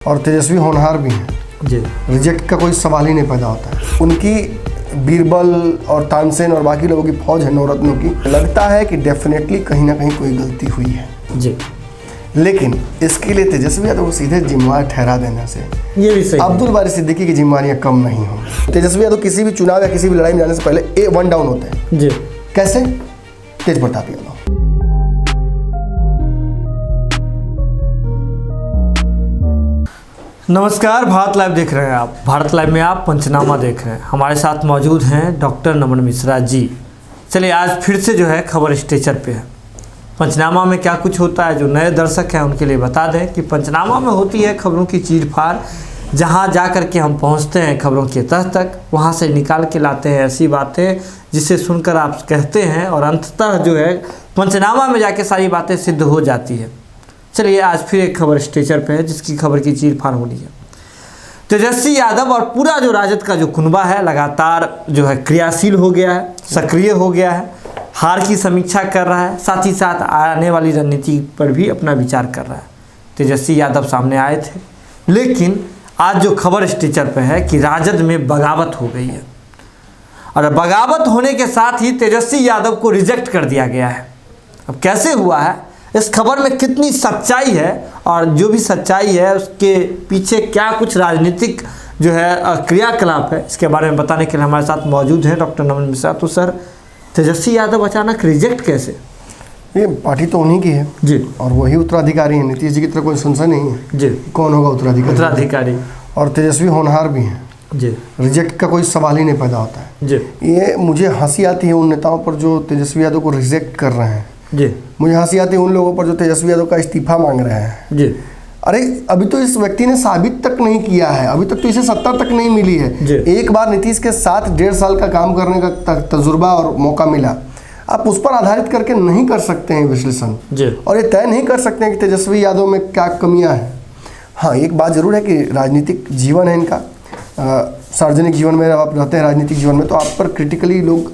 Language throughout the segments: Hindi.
और तेजस्वी होनहार भी हैं जी। रिजेक्ट का कोई सवाल ही नहीं पैदा होता है। उनकी बीरबल और तानसेन और बाकी लोगों की फौज है नवरत्नों की। लगता है कि डेफिनेटली कहीं ना कहीं कोई गलती हुई है जी, लेकिन इसके लिए तेजस्वी यादव को सीधे जिम्मेवार ठहरा देने से ये भी सही अब्दुल बारी सिद्दीकी की जिम्मेवारियां कम नहीं होंगी। तेजस्वी यादव किसी भी चुनाव या किसी भी लड़ाई में जाने से पहले वन डाउन होते हैं। जी। कैसे? तेज प्रताप यादव। नमस्कार, भारत लाइव देख रहे हैं आप। भारत लाइव में आप पंचनामा देख रहे हैं। हमारे साथ मौजूद हैं डॉक्टर नमन मिश्रा जी। चलिए, आज फिर से जो है खबर स्टेचर पे है। पंचनामा में क्या कुछ होता है, जो नए दर्शक हैं उनके लिए बता दें कि पंचनामा में होती है खबरों की चीर-फाड़। जहां जा कर के हम पहुंचते हैं खबरों के तह तक, वहां से निकाल के लाते हैं ऐसी बातें जिसे सुनकर आप कहते हैं और अंततः जो है पंचनामा में जाके सारी बातें सिद्ध हो जाती है। चलिए, आज फिर एक खबर स्टेचर पे है जिसकी खबर की चीर-फाड़ होनी है। तेजस्वी यादव और पूरा जो राजद का जो कुनबा है लगातार जो है क्रियाशील हो गया है, सक्रिय हो गया है, हार की समीक्षा कर रहा है, साथ ही साथ आने वाली रणनीति पर भी अपना विचार कर रहा है। तेजस्वी यादव सामने आए थे, लेकिन आज जो खबर स्टेचर पे है कि राजद में बगावत हो गई है और बगावत होने के साथ ही तेजस्वी यादव को रिजेक्ट कर दिया गया है। अब कैसे हुआ है, इस खबर में कितनी सच्चाई है और जो भी सच्चाई है उसके पीछे क्या कुछ राजनीतिक जो है क्रियाकलाप है, इसके बारे में बताने के लिए हमारे साथ मौजूद हैं डॉक्टर नमन मिश्रा। तो सर, तेजस्वी यादव अचानक रिजेक्ट कैसे? ये पार्टी तो उन्हीं की है जी, और वही उत्तराधिकारी है। नीतीश जी की तरफ कोई संशय नहीं है जी। कौन होगा उत्तराधिकारी? और तेजस्वी होनहार भी हैं जी, रिजेक्ट का कोई सवाल ही नहीं पैदा होता है जी, ये मुझे हंसी आती है उन नेताओं पर जो तेजस्वी यादव को रिजेक्ट कर रहे हैं। जी, मुझे हंसी आती है उन लोगों पर जो तेजस्वी यादव का इस्तीफा मांग रहे हैं। जी, अरे, अभी तो इस व्यक्ति ने साबित तक नहीं किया है, अभी तक तो इसे सत्ता तक नहीं मिली जी। है। एक बार नीतीश के साथ 1.5 साल का काम करने का तजुर्बा और मौका मिला, आप उस पर आधारित करके नहीं कर सकते हैं विश्लेषण, जी। और ये तय नहीं कर सकते हैं कि तेजस्वी यादव में क्या कमियां हैं। हाँ, एक बात जरूर है कि राजनीतिक जीवन है इनका, सार्वजनिक जीवन में आप रहते हैं, राजनीतिक जीवन में तो आप पर क्रिटिकली लोग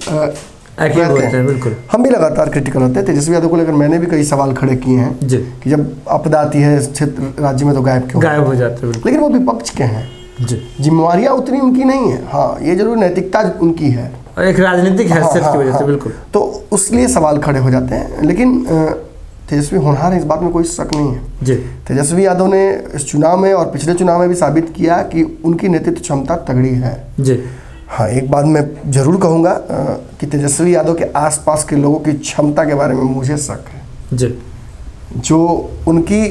एक्टिव होते हैं। बिल्कुल, हम भी लगातार क्रिटिकल होते हैं। तेजस्वी यादव को लेकर मैंने भी कई सवाल खड़े किए हैं जी, कि जब आपदा आती है क्षेत्र राज्य में तो गायब क्यों? गायब हो जाते हैं। लेकिन वो विपक्ष के हैं, जी, जिम्मेवारियां उतनी उनकी नहीं है। हाँ, ये जरूर नैतिकता उनकी है और एक राजनीतिक हैसियत की वजह से। हाँ, बिल्कुल, तो उसलिए सवाल खड़े हो जाते हैं। लेकिन तेजस्वी होनहार है, इस बात में कोई शक नहीं है। जी, तेजस्वी यादव ने इस चुनाव में और पिछले चुनाव में भी साबित किया कि उनकी नेतृत्व क्षमता तगड़ी है। जी, हाँ, एक बात मैं जरूर कहूँगा कि तेजस्वी यादव के आसपास के लोगों की क्षमता के बारे में मुझे शक है। जी, जो उनकी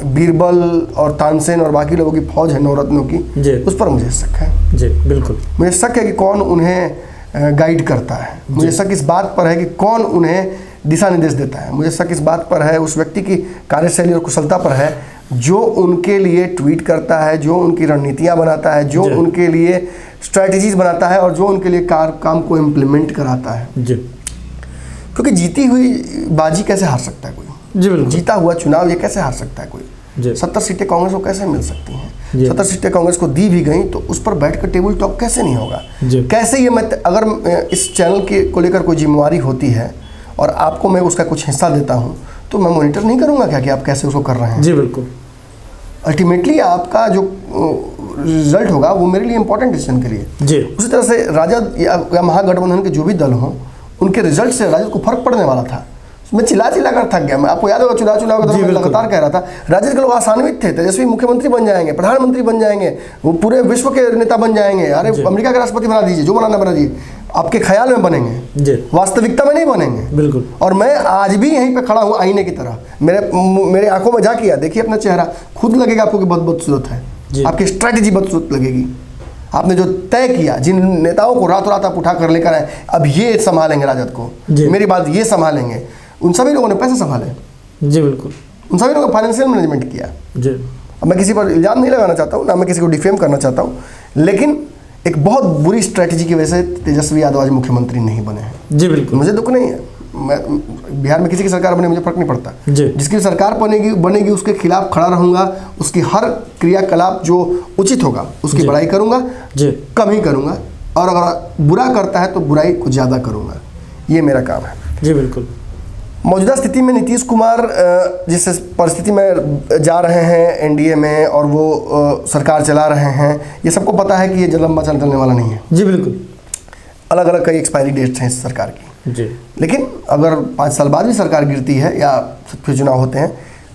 बीरबल और तानसेन और बाकी लोगों की फौज है नवरत्नों की, जी, उस पर मुझे शक है। जी, बिल्कुल, मुझे शक है कि कौन उन्हें गाइड करता है। मुझे शक इस बात पर है कि कौन उन्हें दिशा निर्देश देता है। मुझे शक इस बात पर है, उस व्यक्ति की कार्यशैली और कुशलता पर है जो उनके लिए ट्वीट करता है, जो उनकी रणनीतियाँ बनाता है, जो उनके लिए स्ट्रैटेजीज बनाता है और जो उनके लिए काम को इम्प्लीमेंट कराता है। जी, क्योंकि जीती हुई बाजी कैसे हार सकता है कोई? जी, बिल्कुल, जीता हुआ चुनाव ये कैसे हार सकता है कोई? जी, 70 सीटें कांग्रेस को कैसे मिल सकती हैं? जी। 70 सीटें कांग्रेस को दी भी गई तो उस पर बैठकर टेबल टॉक कैसे नहीं होगा? जी। कैसे ये मैं अगर इस चैनल के को लेकर कोई जिम्मेवारी होती है और आपको मैं उसका कुछ हिस्सा देता हूँ तो मैं मॉनिटर नहीं करूँगा क्या कि आप कैसे उसको कर रहे हैं? जी, बिल्कुल, अल्टीमेटली आपका जो रिजल्ट होगा वो मेरे लिए इंपॉर्टेंट डिसीजन के लिए। जी, उसी तरह से राजद या महागठबंधन के जो भी दल हों, उनके रिजल्ट से राजद को फर्क पड़ने वाला था। मैं चिल्ला कर थक गया। मैं आपको याद होगा चुनाव के दौरान मैं लगातार कह रहा था राजद के लोग आशान्वित थे, तेजस्वी मुख्यमंत्री बन जाएंगे, प्रधानमंत्री बन जाएंगे, वो पूरे विश्व के नेता बन जाएंगे। अरे, अमेरिका के राष्ट्रपति बना दीजिए, जो बनाना बना दीजिए, आपके ख्याल में बनेंगे, जी, वास्तविकता में नहीं बनेंगे। बिल्कुल, और मैं आज भी यहीं पे खड़ा हूँ आईने की तरह। मेरे आंखों में झांकिया, देखिए अपना चेहरा, खुद लगेगा आपको कि बहुत बदसूरत है, आपकी स्ट्रैटेजी बदसूरत लगेगी। आपने जो तय किया, जिन नेताओं को रातों रात आप उठा कर लेकर आए, अब ये संभालेंगे राजद को, मेरी बात ये संभालेंगे, उन सभी लोगों ने पैसे संभाले। जी, बिल्कुल, उन सभी लोगों ने फाइनेंशियल मैनेजमेंट किया। जी। अब मैं किसी पर इल्जाम नहीं लगाना चाहता हूँ, ना मैं किसी को डिफेम करना चाहता हूँ, लेकिन एक बहुत बुरी स्ट्रैटेजी की वजह से तेजस्वी यादव आज मुख्यमंत्री नहीं बने हैं। जी, बिल्कुल, मुझे दुख नहीं है। मैं बिहार में किसी की सरकार बने मुझे फर्क नहीं पड़ता। जी, जिसकी सरकार बनेगी उसके खिलाफ खड़ा रहूंगा, उसकी हर क्रियाकलाप जो उचित होगा उसकी बड़ाई करूंगा, जी, कम ही करूंगा, और अगर बुरा करता है तो बुराई कुछ ज़्यादा करूंगा। ये मेरा काम है। जी, बिल्कुल। मौजूदा स्थिति में नीतीश कुमार जिस परिस्थिति में जा रहे हैं एनडीए में और वो सरकार चला रहे हैं, ये सबको पता है कि ये लंबा चलने वाला नहीं है। जी बिल्कुल। अलग अलग कई एक्सपायरी डेट्स हैं इस सरकार की जी। लेकिन अगर 5 साल बाद भी सरकार गिरती है या फिर चुनाव होते हैं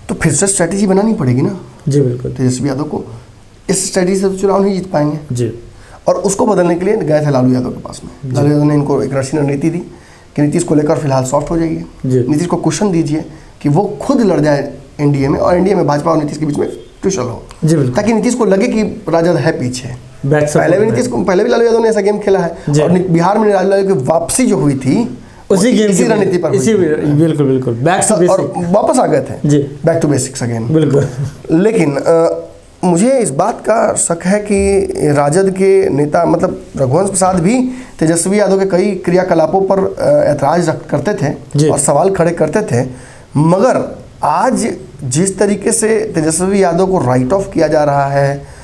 तो फिर से स्ट्रैटेजी बनानी पड़ेगी ना। जी बिल्कुल। तेजस्वी यादव को इस स्ट्रैटेजी से तो चुनाव नहीं जीत पाएंगे जी। और उसको बदलने के लिए गए थे लालू यादव के पास में। लालू यादव ने इनको एक रशी रणनीति दी कि नीतीश को लेकर फिलहाल सॉफ्ट हो जाइए, नीतीश को क्वेश्चन दीजिए कि वो खुद लड़ जाए एनडीए में और एनडीए में भाजपा और नीतीश के बीच में ट्विशल हो, जी बिल्कुल, ताकि नीतीश को लगे कि राजद है पीछे। पहले भी लालू यादव ने ऐसा गेम खेला है और बिहार में लालू यादव की वापसी जो हुई थी इसी रणनीति पर बिल्कुल बिल्कुल बैक और वापस आ गए थे जी, बैक टू बेसिक्स अगेन। बिल्कुल। लेकिन मुझे इस बात का शक है कि राजद के नेता मतलब रघुवंश प्रसाद भी तेजस्वी यादव के कई क्रियाकलापों पर ऐतराज करते थे और सवाल खड़े करते थे, मगर आज जिस तरीके से तेजस्वी यादव को राइट ऑफ किया जा रहा है,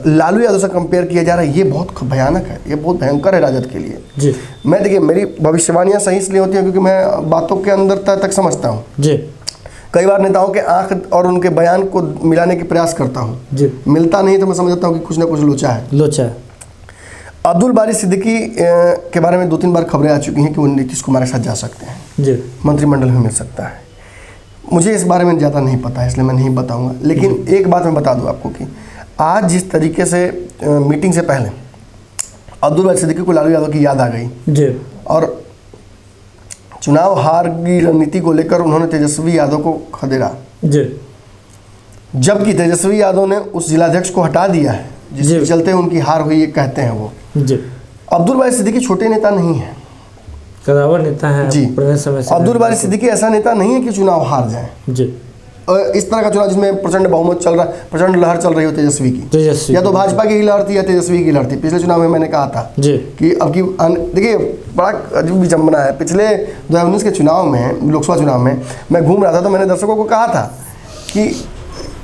लालू यादव से कंपेयर किया जा रहा है, ये बहुत भयानक है, ये बहुत भयंकर है राजद के लिए जी। मैं देखिए मेरी भविष्यवाणियाँ सही इसलिए होती हैं क्योंकि मैं बातों के अंदर तक समझता हूँ जी। कई बार नेताओं के आंख और उनके बयान को मिलाने के प्रयास करता हूँ जी, मिलता नहीं तो मैं समझता हूँ कि कुछ ना कुछ लोचा है। अब्दुल बारी सिद्दीकी के बारे में 2-3 बार खबरें आ चुकी हैं कि वो नीतीश कुमार के साथ जा सकते हैं जी, मंत्रिमंडल में मिल सकता है। मुझे इस बारे में ज़्यादा नहीं पता है इसलिए मैं नहीं बताऊँगा, लेकिन एक बात मैं बता दूँ आपको कि आज जिस तरीके से मीटिंग से पहले अब्दुल बारी सिद्दीकी को लालू यादव की याद आ गई जी और चुनाव हार की रणनीति को लेकर उन्होंने तेजस्वी यादव को खदेड़ा जी, जबकि तेजस्वी यादव ने उस जिलाध्यक्ष को हटा दिया है जिसके चलते उनकी हार हुई, ये कहते हैं वो जी। अब्दुल बारी सिद्दीकी छोटे नेता नहीं है, कदावर नेता है जी। अब्दुल बारी सिद्दीकी ऐसा नेता नहीं है कि चुनाव हार जाए जी। इस तरह का चुनाव जिसमें प्रचंड बहुमत चल रहा है, प्रचंड लहर चल रही हो तेजस्वी की, या तो भाजपा की ही लहर थी या तेजस्वी की लहर थी। पिछले चुनाव में मैंने कहा था जी कि अब की देखिए बड़ा अजीब विडंबना है, पिछले 2019 के चुनाव में, लोकसभा चुनाव में मैं घूम रहा था तो मैंने दर्शकों को कहा था कि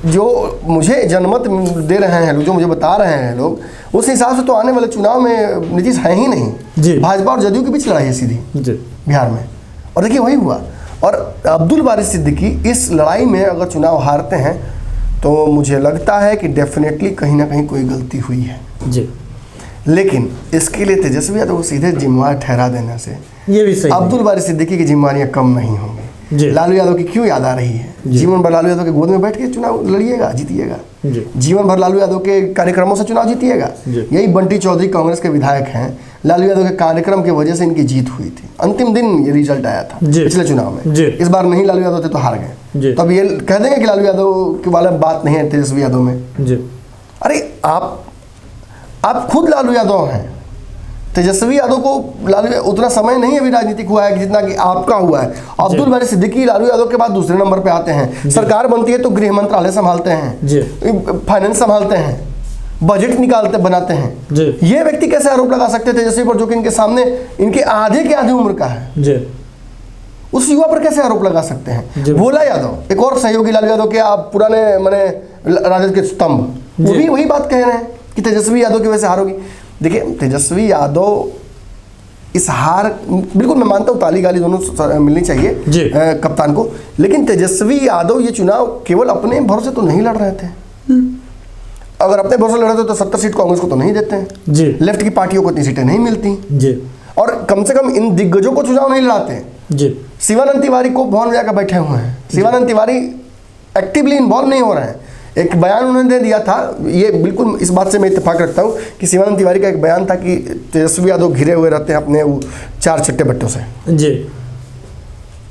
जो मुझे जनमत दे रहे हैं लोग, जो मुझे बता रहे हैं लोग, उस हिसाब से तो आने वाले चुनाव में नीतीश है ही नहीं। भाजपा और जदयू के बीच लड़ाई है सीधी बिहार में, और देखिए वही हुआ। और अब्दुल बारी सिद्दीकी इस लड़ाई में अगर चुनाव हारते हैं तो मुझे लगता है कि डेफिनेटली कहीं ना कहीं कोई गलती हुई है जी। लेकिन इसके लिए तेजस्वी यादव को सीधे जिम्मेवार ठहरा देने से ये भी सही अब्दुल बारी सिद्दीकी की जिम्मेवारियाँ कम नहीं होंगी। लालू यादव की क्यों याद आ रही है? जीवन भर लालू यादव के गोद में बैठ के चुनाव लड़िएगा, जीतिएगा। जीवन भर लालू यादव के कार्यक्रमों से चुनाव जीतिएगा। यही बंटी चौधरी कांग्रेस के विधायक हैं, लालू यादव के कार्यक्रम की वजह से इनकी जीत हुई थी। अंतिम दिन ये रिजल्ट आया था पिछले चुनाव में। इस बार नहीं लालू यादव थे तो हार गए। तब ये कह देंगे कि लालू यादव के वाला बात नहीं है तेजस्वी यादव में। अरे आप खुद लालू यादव हैं, तेजस्वी यादव को लालू उतना समय नहीं अभी राजनीतिक हुआ है जितना कि आपका हुआ है। अब्दुल बारी सिद्दीकी लालू यादव के बाद दूसरे नंबर पे आते हैं। सरकार बनती है तो गृह मंत्रालय संभालते हैं, फाइनेंस संभालते हैं, बजट बनाते हैं। ये व्यक्ति कैसे आरोप लगा सकते हैं तेजस्वी पर, जो कि इनके सामने इनके आधे के आधे उम्र का है? उस युवा पर कैसे आरोप लगा सकते हैं? भोला यादव, एक और सहयोगी लालू यादव के, आप पुराने माने राजद के स्तंभ, वो भी वही बात कह रहे हैं कि तेजस्वी यादव की वजह से हार होगी। देखिए तेजस्वी यादव इस हार, बिल्कुल मैं मानता हूँ ताली गाली दोनों मिलनी चाहिए कप्तान को, लेकिन तेजस्वी यादव ये चुनाव केवल अपने भरोसे तो नहीं लड़ रहे थे। अगर अपने भरोसे लड़ रहे थे तो 70 सीट कांग्रेस को तो नहीं देते हैं जी। लेफ्ट की पार्टियों को इतनी सीटें नहीं मिलती जी। और कम से कम इन दिग्गजों को चुनाव नहीं लड़ाते जी। शिवानंद तिवारी को भवन में जाकर बैठे हुए हैं, शिवानंद तिवारी एक्टिवली इन्वॉल्व नहीं हो रहे हैं। एक बयान उन्होंने दे दिया था, ये बिल्कुल इस बात से मैं इत्तेफाक रखता हूँ कि शिवानंद तिवारी का एक बयान था कि तेजस्वी यादव घिरे हुए रहते हैं अपने वो 4 चट्टे बट्टों से जी।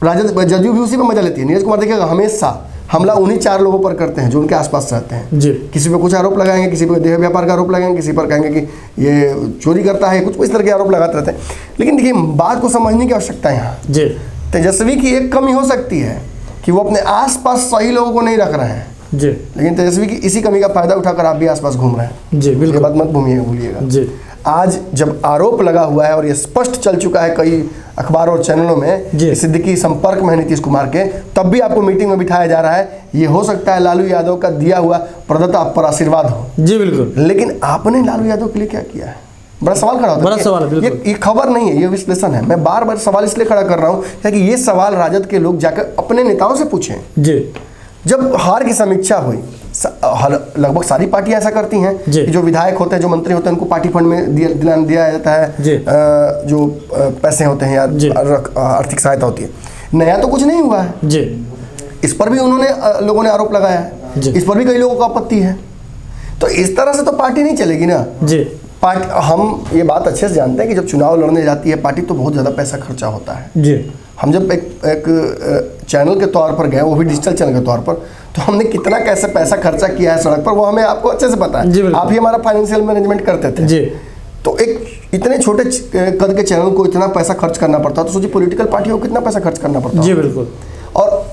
राजद जदयू भी उसी पर मजा लेती है। नीरज कुमार देखिएगा हमेशा हमला उन्हीं 4 लोगों पर करते हैं जो उनके आसपास रहते हैं जी। किसी पे कुछ आरोप लगाएंगे, किसी पे देह व्यापार का आरोप लगाएंगे, किसी पर कहेंगे कि ये चोरी करता है, कुछ इस तरह के आरोप लगाते रहते हैं। लेकिन देखिए बात को समझने की आवश्यकता है यहाँ जी। तेजस्वी की एक कमी हो सकती है कि वो अपने आसपास सही लोगों को नहीं रख रहे हैं जी। लेकिन तेजस्वी की इसी कमी का फायदा उठाकर आप भी आसपास घूम रहे हैं जी। बिल्कुल, ये बात मत भूलिएगा जी। आज जब आरोप लगा हुआ है और ये स्पष्ट चल चुका है कई अखबारों और चैनलों में, सिद्दीकी संपर्क में है नीतीश कुमार के, तब भी आपको मीटिंग में बिठाया जा रहा है। ये हो सकता है लालू यादव का दिया हुआ प्रदत्त आप पर आशीर्वाद हो जी। बिल्कुल, लेकिन आपने लालू यादव के लिए क्या किया है? बड़ा सवाल खड़ा होता है। बड़ा सवाल है, बिल्कुल। ये खबर नहीं है, ये विश्लेषण है। मैं बार बार सवाल इसलिए खड़ा कर रहा हूँ ताकि ये सवाल राजद के लोग जाकर अपने नेताओं से पूछें। जी। जब हार की समीक्षा हुई, लगभग सारी पार्टियां ऐसा करती हैं कि जो विधायक होते हैं, जो मंत्री होते हैं, उनको पार्टी फंड में दिया जाता है, जो पैसे होते हैं या आर्थिक सहायता होती है। नया तो कुछ नहीं हुआ है जी। इस पर भी लोगों ने आरोप लगाया है, इस पर भी कई लोगों को आपत्ति है। तो इस तरह से तो पार्टी नहीं चलेगी ना जी। पार्टी, हम ये बात अच्छे से जानते हैं कि जब चुनाव लड़ने जाती है पार्टी तो बहुत ज़्यादा पैसा खर्चा होता है जी। हम जब एक चैनल के तौर पर गए, वो भी डिजिटल चैनल के तौर पर, तो हमने कितना कैसे पैसा खर्चा किया है सड़क पर, वो हमें आपको अच्छे से पता है। आप ही हमारा फाइनेंशियल मैनेजमेंट करते थे जी। तो एक इतने छोटे कद के चैनल को इतना पैसा खर्च करना पड़ता, तो सोचिए पॉलिटिकल पार्टियों को कितना पैसा खर्च करना पड़ता। जी बिल्कुल। और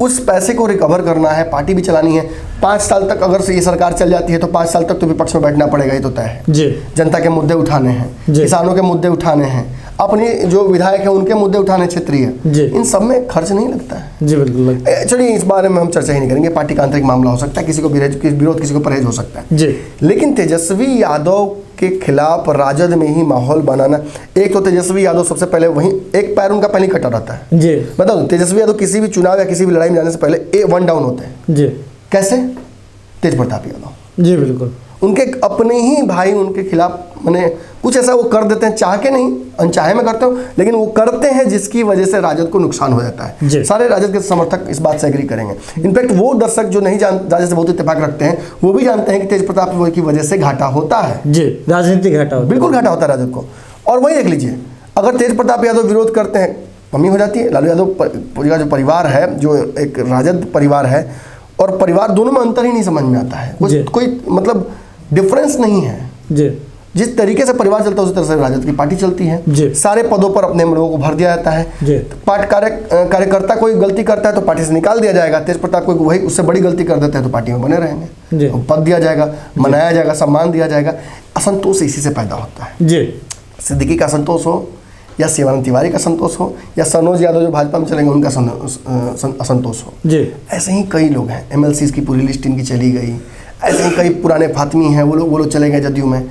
उस पैसे को रिकवर करना है, पार्टी भी चलानी है। 5 साल तक अगर से ये सरकार चल जाती है तो 5 साल तक तो विपक्ष में बैठना पड़ेगा, ये तो तय है जी। जनता के मुद्दे उठाने हैं, किसानों के मुद्दे उठाने हैं, अपने जो विधायक हैं उनके मुद्दे उठाने क्षेत्रीय, इन सब में खर्च नहीं लगता है। जी बिल्कुल। चलिए इस बारे में हम चर्चा ही नहीं करेंगे, पार्टी का आंतरिक मामला हो सकता है, किसी को विरोध किसी को परहेज हो सकता है जी। लेकिन तेजस्वी यादव के खिलाफ राजद में ही माहौल बनाना, एक तो तेजस्वी यादव सबसे पहले वहीं एक पैर उनका पहले कटा रहता है जी। बताओ, तेजस्वी यादव किसी भी चुनाव या किसी भी लड़ाई में जाने से पहले 1 डाउन होते हैं जी। कैसे? तेज प्रताप यादव जी बिल्कुल। उनके अपने ही भाई उनके खिलाफ मैंने कुछ ऐसा वो कर देते हैं, चाह के नहीं अनचाहे में करते हो, लेकिन वो करते हैं जिसकी वजह से राजद को नुकसान हो जाता है। सारे राजद के समर्थक इस बात से एग्री करेंगे। इनफैक्ट वो दर्शक जो नहीं राजद से बहुत इत्तेफाक रखते हैं वो भी जानते हैं कि तेज प्रताप की वजह से घाटा होता है। जी, राजनीतिक घाटा होता है, बिल्कुल घाटा होता है राजद को। और वही देख लीजिए, अगर तेज प्रताप यादव विरोध करते हैं कमी हो जाती है। लालू यादव का जो परिवार है, जो एक राजद परिवार है और परिवार, दोनों में अंतर ही नहीं समझ में आता है, कोई मतलब डिफरेंस नहीं है जी। जिस तरीके से परिवार चलता है उसी तरह से राजद की पार्टी चलती है। सारे पदों पर अपने लोगों को भर दिया जाता है। कार्यकर्ता कोई गलती करता है तो पार्टी से निकाल दिया जाएगा। तेज प्रताप कोई वही उससे बड़ी गलती कर देते हैं तो पार्टी में बने रहेंगे, पद दिया जाएगा, मनाया जाएगा, सम्मान दिया जाएगा। असंतोष इसी से पैदा होता है जी। सिद्दीकी का असंतोष हो या शिवानंद तिवारी का संतोष हो या सनोज यादव जो भाजपा में चलेंगे उनका असंतोष हो जी। ऐसे ही कई लोग हैं, MLCs की पूरी लिस्ट इनकी चली गई। ऐसे ही कई पुराने फातमी हैं, वो लोग चले गए जदयू में।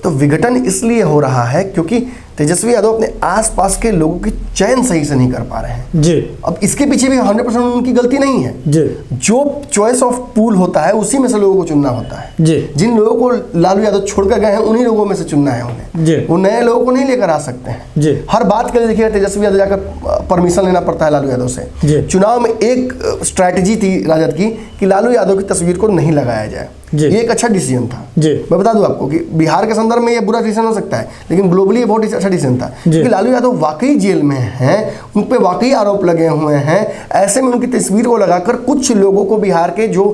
तो विघटन इसलिए हो रहा है क्योंकि तेजस्वी यादव अपने आसपास के लोगों की चयन सही से नहीं कर पा रहे हैं जी। अब इसके पीछे भी 100% उनकी गलती नहीं है जी। जो चॉइस ऑफ पूल होता है उसी में से लोगों को चुनना होता है जी। जिन लोगों को लालू यादव छोड़कर गए हैं उन्हीं लोगों में से चुनना है उन्हें जी। वो नए लोगों को नहीं लेकर आ सकते हैं जी। हर बात के लिए देखिए तेजस्वी यादव जाकर परमिशन लेना पड़ता है लालू यादव से। चुनाव में एक स्ट्रैटेजी थी राजद की कि लालू यादव की तस्वीर को नहीं लगाया जाए, ये एक अच्छा डिसीजन था जी। मैं बता दूं आपको कि बिहार के संदर्भ में ये बुरा डिसीजन हो सकता है लेकिन ग्लोबली ये बहुत अच्छा डिसीजन था क्योंकि लालू यादव वाकई जेल में हैं, उन पे वाकई आरोप लगे हुए हैं। ऐसे में उनकी तस्वीर को लगाकर कुछ लोगों को बिहार के जो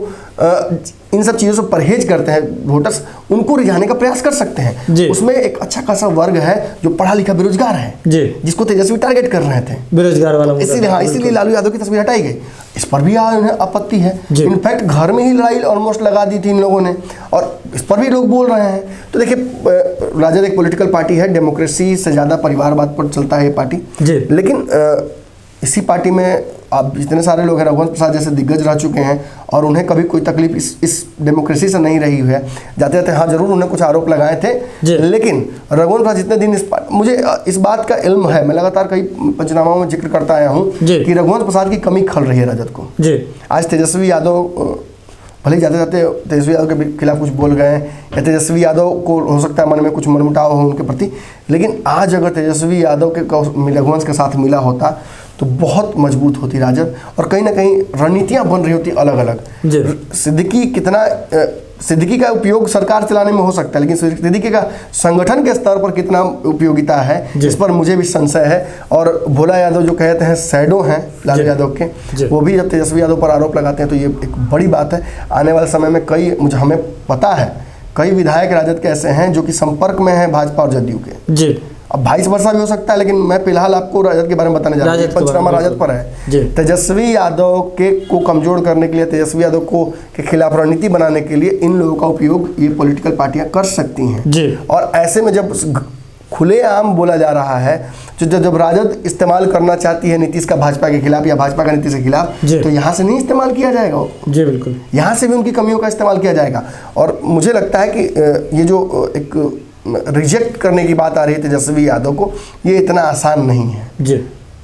इन सब चीज़ों से परहेज करते हैं वोटर्स, उनको रिझाने का प्रयास कर सकते हैं। उसमें एक अच्छा खासा वर्ग है जो पढ़ा लिखा बेरोजगार है जी। जिसको तेजस्वी टारगेट कर रहे थे, बेरोजगार वाला। इसीलिए लालू यादव की तस्वीर हटाई गई। इस पर भी उन्हें आपत्ति है। इनफैक्ट घर में ही लड़ाई ऑलमोस्ट लगा दी थी इन लोगों ने और इस पर भी लोग बोल रहे हैं। तो देखिए, राजद एक पॉलिटिकल पार्टी है, डेमोक्रेसी से ज़्यादा परिवारवाद पर चलता है ये पार्टी। लेकिन इसी पार्टी में आप जितने सारे लोग हैं, रघुवंश प्रसाद जैसे दिग्गज रह चुके हैं और उन्हें कभी कोई तकलीफ इस डेमोक्रेसी से नहीं रही है। जाते जाते हाँ जरूर उन्हें कुछ आरोप लगाए थे, लेकिन रघुवंश प्रसाद जितने दिन मुझे इस बात का इल्म है, मैं लगातार कई पंचनामाओं में जिक्र करता आया हूँ कि रघुवंश प्रसाद की कमी खल रही है राजद को। आज तेजस्वी यादव भले ही जाते जाते तेजस्वी यादव के खिलाफ कुछ बोल गए या तेजस्वी यादव को हो सकता है मन में कुछ मनमुटाव हो उनके प्रति, लेकिन आज अगर तेजस्वी यादव के रघुवंश के साथ मिला होता तो बहुत मजबूत होती राजद और कहीं ना कहीं रणनीतियाँ बन रही होती अलग अलग। सिद्दीकी का उपयोग सरकार चलाने में हो सकता है, लेकिन सिद्दीकी का संगठन के स्तर पर कितना उपयोगिता है इस पर मुझे भी संशय है। और भोला यादव जो कहते हैं शैडो हैं लालू यादव के, वो भी जब तेजस्वी यादव पर आरोप लगाते हैं तो ये एक बड़ी बात है। आने वाले समय में हमें पता है कई विधायक राजद के ऐसे हैं जो कि संपर्क में हैं भाजपा और जदयू के जी। अब 22 वर्षा भी हो सकता है, लेकिन मैं फिलहाल आपको राजद के बारे में बताने जा रहा हूँ। पंचनामा राजद पर है। तेजस्वी यादव को कमजोर करने के लिए, तेजस्वी यादव के खिलाफ रणनीति बनाने के लिए इन लोगों का उपयोग ये पॉलिटिकल पार्टियां कर सकती हैं जी। और ऐसे में जब खुलेआम बोला जा रहा है, जब राजद इस्तेमाल करना चाहती है नीतीश का भाजपा के खिलाफ या भाजपा का नीतीश के खिलाफ, तो यहाँ से नहीं इस्तेमाल किया जाएगा जी। बिल्कुल, यहाँ से भी उनकी कमियों का इस्तेमाल किया जाएगा। और मुझे लगता है कि ये जो एक रिजेक्ट करने की बात आ रही है तेजस्वी यादव को, ये इतना आसान नहीं है जी।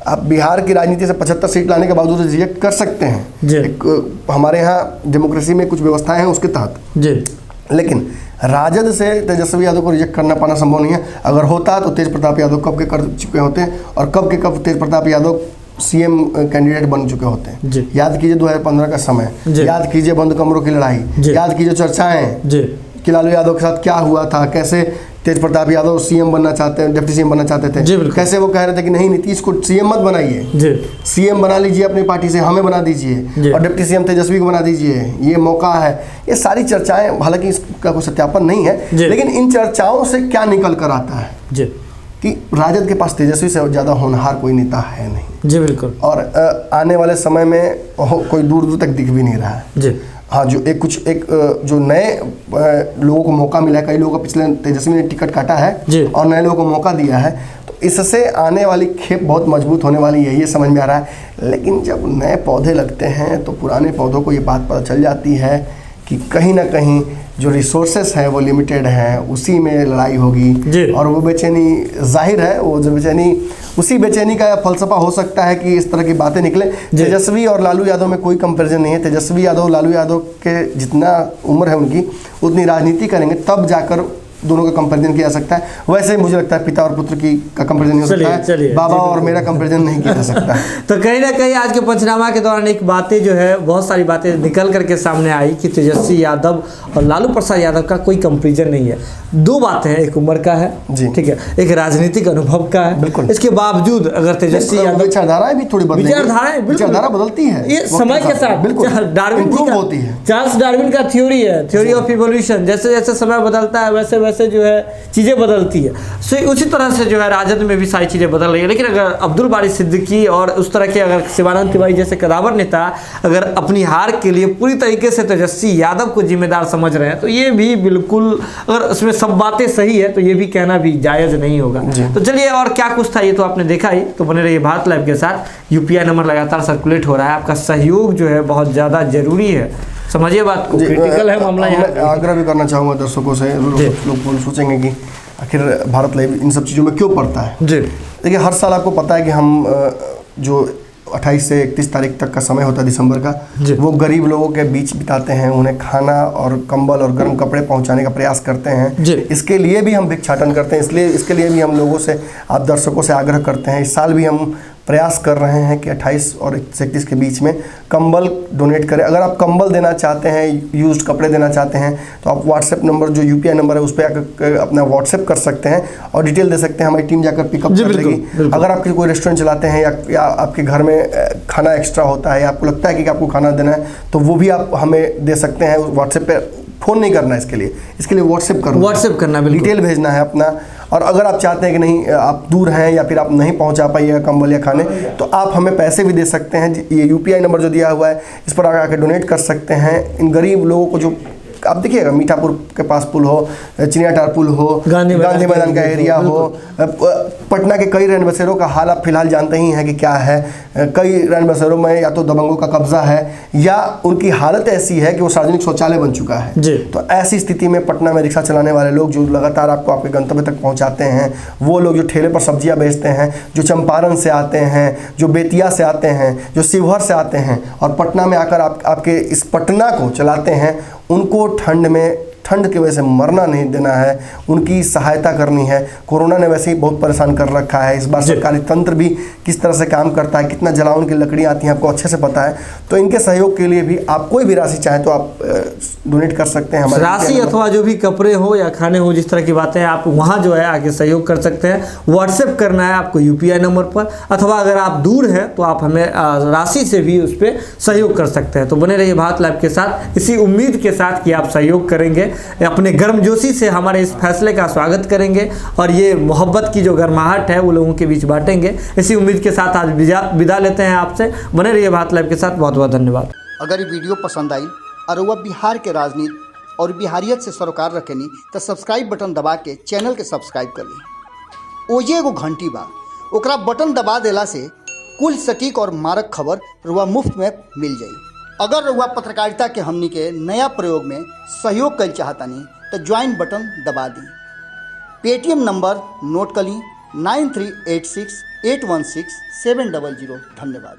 आप बिहार की राजनीति से 75 सीट लाने के बावजूद रिजेक्ट कर सकते हैं जी। हमारे यहाँ डेमोक्रेसी में कुछ व्यवस्थाएं हैं उसके तहत जी। लेकिन राजद से तेजस्वी यादव को रिजेक्ट करना पाना संभव नहीं है। अगर होता तो तेज प्रताप यादव कब के कर चुके होते हैं और कब के कब तेज प्रताप यादव सीएम कैंडिडेट बन चुके होते हैं। याद कीजिए 2015 का समय, याद कीजिए बंद कमरों की लड़ाई, याद कीजिए चर्चाएं कि लालू यादव के साथ क्या हुआ था, कैसे तेज प्रताप यादव सीएम बनना चाहते हैं, डिप्टी सीएम बनना चाहते थे, कैसे वो कह रहे थे कि नहीं नीतीश को सीएम मत बनाइए, सीएम बना लीजिए अपनी पार्टी से, हमें बना दीजिए और डिप्टी सीएम तेजस्वी को बना दीजिए, ये मौका है। ये सारी चर्चाएं, हालांकि इसका कोई सत्यापन नहीं है, लेकिन इन चर्चाओं से क्या निकल कर आता है कि राजद के पास तेजस्वी से ज़्यादा होनहार कोई नेता है नहीं। जी बिल्कुल। और आने वाले समय में कोई दूर दूर तक दिख भी नहीं रहा है। जी हाँ, जो जो नए लोगों को मौका मिला है, कई लोगों को पिछले तेजस्वी ने टिकट काटा है और नए लोगों को मौका दिया है, तो इससे आने वाली खेप बहुत मजबूत होने वाली है, ये समझ में आ रहा है। लेकिन जब नए पौधे लगते हैं तो पुराने पौधों को ये बात पता चल जाती है कि कहीं ना कहीं जो रिसोर्सेस हैं वो लिमिटेड हैं, उसी में लड़ाई होगी और वो बेचैनी जाहिर है, वो जो बेचैनी, उसी बेचैनी का फलसफा हो सकता है कि इस तरह की बातें निकले। तेजस्वी और लालू यादव में कोई कंपैरिजन नहीं है। तेजस्वी यादव लालू यादव के जितना उम्र है उनकी, उतनी राजनीति करेंगे तब जाकर दोनों का कंपैरिजन किया जा सकता है। वैसे ही मुझे लगता है पिता और पुत्र की का कंपैरिजन हो सकता है, बाबा और मेरा कंपैरिजन नहीं किया जा सकता। तो कहीं ना कहीं आज के पंचनामा के दौरान एक बातें जो है, बहुत सारी बातें निकल करके सामने आई कि तेजस्वी यादव और लालू प्रसाद यादव का कोई कंपैरिजन नहीं है। दो बातें हैं, एक उम्र का है, ठीक है, एक राजनीतिक अनुभव का है। बिल्कुल। इसके बावजूद अगर तेजस्वी यादव, विचारधाराएं भी थोड़ी विचारधारा बदलती है ये समय के साथ, डार्विन होती है, चार्ल्स डार्विन का थ्योरी है, थ्योरी ऑफ इवोल्यूशन, जैसे जैसे समय बदलता है वैसे वैसे जो है चीज़ें बदलती है। सो उसी तरह से जो है राजद में भी सारी चीज़ें बदल रही है। लेकिन अगर अब्दुल बारी सिद्दीकी और उस तरह के अगर शिवानंद तिवारी जैसे कदावर नेता अगर अपनी हार के लिए पूरी तरीके से तेजस्वी यादव को जिम्मेदार समझ रहे हैं, तो ये भी बिल्कुल, अगर उसमें सब बातें सही है तो ये भी कहना भी जायज़ नहीं होगा। तो चलिए, और क्या कुछ था ये तो आपने देखा ही। तो बने रहिए भारत लाइव के साथ। यूपीआई नंबर लगातार सर्कुलेट हो रहा है, आपका सहयोग जो है बहुत ज़्यादा जरूरी है, समझिए बात को, क्रिटिकल है मामला। यहाँ आग्रह भी करना चाहूँगा दर्शकों से, लोग सोचेंगे कि आखिर भारत लाइव इन सब चीज़ों में क्यों पड़ता है। जी देखिए, हर साल आपको पता है कि हम जो 28 से 31 तारीख तक का समय होता है दिसंबर का, वो गरीब लोगों के बीच बिताते हैं, उन्हें खाना और कंबल और गर्म कपड़े पहुंचाने का प्रयास करते हैं। इसके लिए भी हम भिक्षाटन करते हैं, इसलिए इसके लिए भी हम लोगों से, आप दर्शकों से आग्रह करते हैं। इस साल भी हम प्रयास कर रहे हैं कि 28 और 31 के बीच में कंबल डोनेट करें। अगर आप कंबल देना चाहते हैं, यूज्ड कपड़े देना चाहते हैं, तो आप व्हाट्सएप नंबर, जो यूपीआई नंबर है, उस पर आकर अपना व्हाट्सएप कर सकते हैं और डिटेल दे सकते हैं, हमारी टीम जाकर पिकअप कर लेगी। अगर आपके कोई रेस्टोरेंट चलाते हैं या आपके घर में खाना एक्स्ट्रा होता है या आपको लगता है कि आपको खाना देना है, तो वो भी आप हमें दे सकते हैं। व्हाट्सएप पे फ़ोन नहीं करना है, इसके लिए व्हाट्सएप करना, डिटेल भेजना है अपना। और अगर आप चाहते हैं कि नहीं, आप दूर हैं या फिर आप नहीं पहुंचा पाइएगा कंबल या खाने, तो आप हमें पैसे भी दे सकते हैं। ये यूपीआई नंबर जो दिया हुआ है, इस पर आकर डोनेट कर सकते हैं। इन गरीब लोगों को, जो आप देखिएगा मीठापुर के पास पुल हो, चिनियाटार पुल हो, गांधी मैदान का एरिया हो, पटना के कई रैन बसेरों का हाल आप फिलहाल जानते ही हैं कि क्या है। कई रैन बसेरों में या तो दबंगों का कब्जा है या उनकी हालत ऐसी है कि वो सार्वजनिक शौचालय बन चुका है। तो ऐसी स्थिति में पटना में रिक्शा चलाने वाले लोग जो लगातार आपको आपके गंतव्य तक पहुंचाते हैं, वो लोग जो ठेले पर सब्जियां बेचते हैं, जो चंपारण से आते हैं, जो बेतिया से आते हैं, जो शिवहर से आते हैं और पटना में आकर आपके इस पटना को चलाते हैं, उनको ठंड की वजह से मरना नहीं देना है, उनकी सहायता करनी है। कोरोना ने वैसे ही बहुत परेशान कर रखा है। इस बार सरकारी तंत्र भी किस तरह से काम करता है, कितना जलावन की लकड़ियाँ आती हैं, आपको अच्छे से पता है। तो इनके सहयोग के लिए भी आप कोई भी राशि चाहें तो आप डोनेट कर सकते हैं। राशि अथवा जो भी कपड़े हो या खाने हो, जिस तरह की बातें आप वहाँ जो है आके सहयोग कर सकते हैं। व्हाट्सएप करना है आपको यूपीआई नंबर पर, अथवा अगर आप दूर हैं तो आप हमें राशि से भी उस पर सहयोग कर सकते हैं। तो बने रहिए भारत लाइव के साथ, इसी उम्मीद के साथ कि आप सहयोग करेंगे, अपने गर्मजोशी से हमारे इस फैसले का स्वागत करेंगे और ये मोहब्बत की जो गर्माहट है वो लोगों के बीच बांटेंगे। इसी उम्मीद के साथ आज विदा लेते हैं आपसे। बने रहिए भारत लाइव के साथ, बहुत बहुत धन्यवाद। अगर ये वीडियो पसंद आई और वह बिहार के राजनीति और बिहारियत से सरोकार रखेनी तो सब्सक्राइब बटन दबा के चैनल के सब्सक्राइब कर ली। ओजे एगो घंटी बा, ओकरा बटन दबा देला से कुल सटीक और मारक खबर रुआ मुफ्त में मिल जाई। अगर रुआ पत्रकारिता के हमनी के नया प्रयोग में सहयोग कर चाहतानी तो ज्वाइन बटन दबा दी। पेटीएम नंबर नोट कर ली 9386816700। धन्यवाद।